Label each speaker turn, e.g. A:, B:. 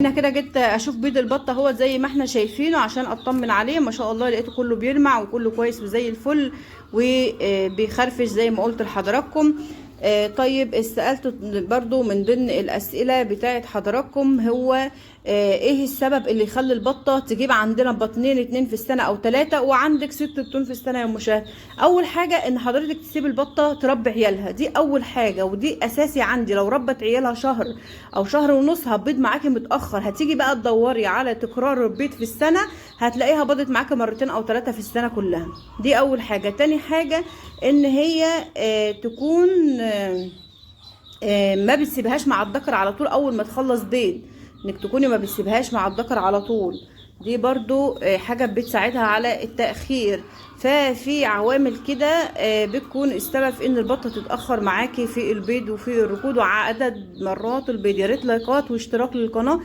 A: انا كده جيت اشوف بيض البطه هو زي ما احنا شايفينه عشان اطمن عليه. ما شاء الله لقيته كله بيلمع وكله كويس وزي الفل وبيخرفش زي ما قلت لحضراتكم. طيب سألت برضو من ضمن الأسئلة بتاعت حضراتكم هو ايه السبب اللي يخلي البطة تجيب عندنا بطنين 2 في السنة او 3 وعندك 6 بطون في السنة يا مشاهد؟ اول حاجة ان حضرتك تسيب البطة تربي عيالها، دي اول حاجة ودي اساسي عندي. لو ربت عيالها شهر او شهر ونص هتبيض معاكي متأخر، هتيجي بقى تدوري على تكرار البيض في السنة هتلاقيها بيضت معاكي مرتين او 3 في السنة كلها. دي اول حاجة. تاني حاجة ان هي تكون ما بتسيبهاش مع الذكر على طول اول ما تخلص بيض، انك تكوني ما بتسيبهاش مع الذكر على طول، دي برضو حاجة بتساعدها على التأخير. ففي عوامل كده بتكون السبب في ان البطة تتأخر معاكي في البيض وفي الركود وعدد مرات البيض. يا ريت لايكات واشتراك للقناة.